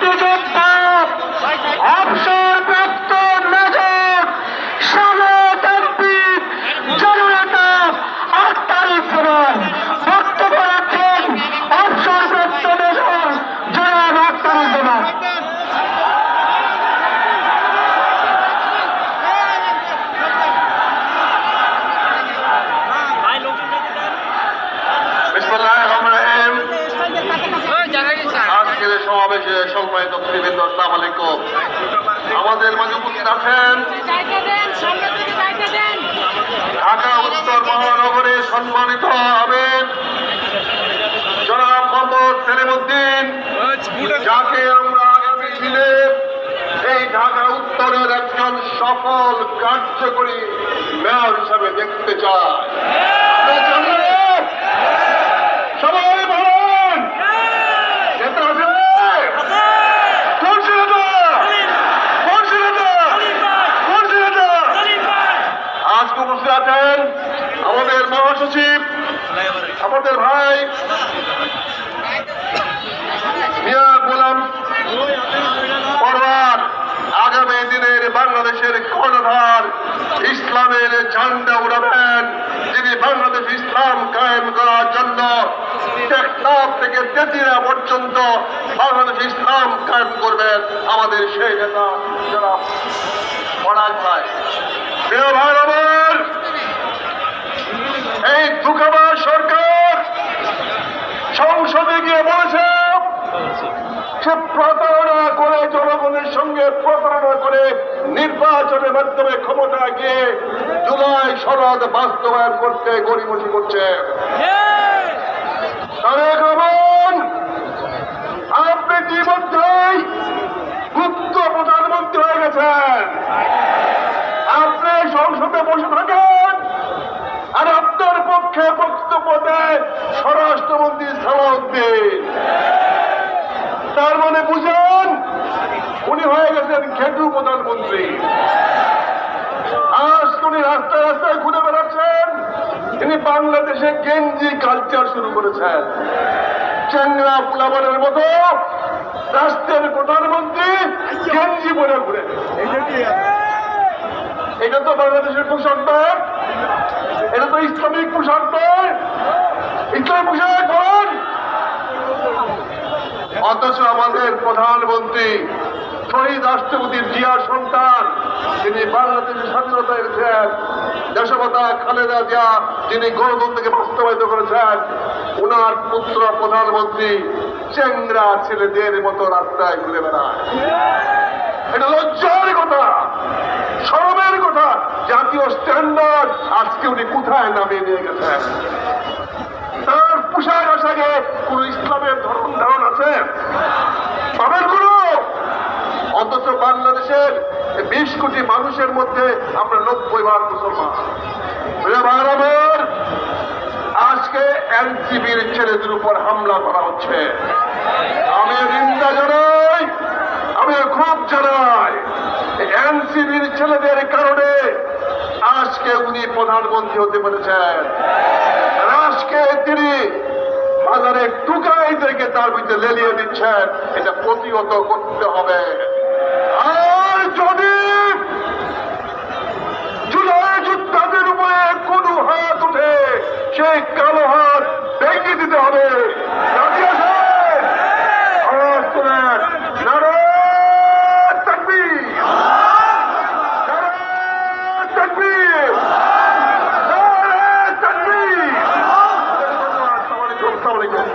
মুক্তিযোদ্ধা অবসরপ্রাপ্ত মেজর সাবেক এমপি জননেতা আখতারুজ্জামান বক্তব্য রাখছেন অবসরপ্রাপ্ত মেজর জনাব আখতারুজ্জামান। আজকের সমাবেশে সম্মানিত অতিথিবৃন্দ, আসসালামু আলাইকুম। আমাদের মাঝে উপস্থিত আছেন ঢাকা উত্তর মহানগরে সম্মানিত হবেন জনাব মোহাম্মদ সেলিমউদ্দিন, যাকে আমরা আগামী দিনে এই ঢাকা উত্তরের একজন সফল কার্যকরী মেয়র হিসাবে দেখতে চাই। সবাই বলুন আজকে উপস্থিত আছেন আমাদের মহাসচিব, আমাদের ভাই মিয়া গোলাম পরওয়ার, আগামী দিনের বাংলাদেশের কর্ণধার, ইসলামের ঝান্ডা উড়াবেন, যিনি বাংলাদেশ ইসলাম কায়েম করার জন্য টেকনাফ থেকে তেতিরা পর্যন্ত বাংলাদেশ ইসলাম কায়েম করবেন, আমাদের সেই নেতা যারা পড়ায় ভাই। প্রিয় ভাই আমার, এই ধোঁকাবাজ সরকার সংসদে গিয়ে বলেছে সে প্রতারণা করে, জনগণের সঙ্গে প্রতারণা করে নির্বাচনের মাধ্যমে ক্ষমতা গিয়ে জুলাই সনদ বাস্তবায়ন করতে গড়িমসি করছে। আপনি ইতিমধ্যেই গুপ্ত প্রধানমন্ত্রী হয়ে গেছেন। আপনি সংসদে বসে থাকেন আর আপনার পক্ষে বক্তব্য দেয় স্বরাষ্ট্রমন্ত্রী সালাউদ্দিন। তার মানে বুঝেন উনি হয়ে গেছেন ঘেটু প্রধানমন্ত্রী। আজ উনি রাস্তায় রাস্তায় ঘুরে বেড়াচ্ছেন। তিনি বাংলাদেশে গেঞ্জি কালচার শুরু করেছেন। চ্যাংরা পোলাপানের মতো রাষ্ট্রের প্রধানমন্ত্রী গেঞ্জি পরে ঘুরে। এটা তো বাংলাদেশের পোশাক নয়, এটা তো ইসলামিক পোশাক নয়। ইসলামিক পোশাক করেন, অথচ আমাদের প্রধানমন্ত্রী শহীদ রাষ্ট্রপতি জিয়ার সন্তান, তিনি বাংলাদেশের স্বাধীনতা এনেছেন, দেশমাতা খালেদা জিয়া যিনি গণতন্ত্রকে বাস্তবায়িত করেছেন, ওনার পুত্র প্রধানমন্ত্রী চেংরা ছেলেদের মতো রাস্তায় ঘুরে বেড়ায়। এটা লজ্জার কথা, শরমের কথা। জাতীয় স্ট্যান্ডার্ড আজকে উনি কোথায় নামিয়ে নিয়ে গেছেন? তার পোশাক আশাকে কোন ইসলামের ধর্ম ধারণ আছে পাবেন কোন? অথচ বাংলাদেশের 20 কোটি মানুষের মধ্যে আমরা 90% মুসলমান। আজকে এনসিবির ছেলেদের উপর হামলা করা হচ্ছে। আমি নিন্দা জানাই, আমি খুব জানাই। এনসিবির ছেলেদের কারণে আজকে উনি প্রধানমন্ত্রী হতে পেরেছেন। আজকে তিনি বাজারে টুকাইদেরকে তার ভিতরে লেলিয়ে দিচ্ছেন। এটা প্রতিহত করতে হবে। আর যদি জুলাই যোদ্ধাদের উপরে কোন হাত উঠে, সেই কালো হাত ভেঙে দিতে হবে। রাজি আছেন? আওয়াজ তোলেন, নারায়ে তাকবীর, নারায়ে তাকবীর, নারায়ে তাকবীর। আসসালামু আলাইকুম।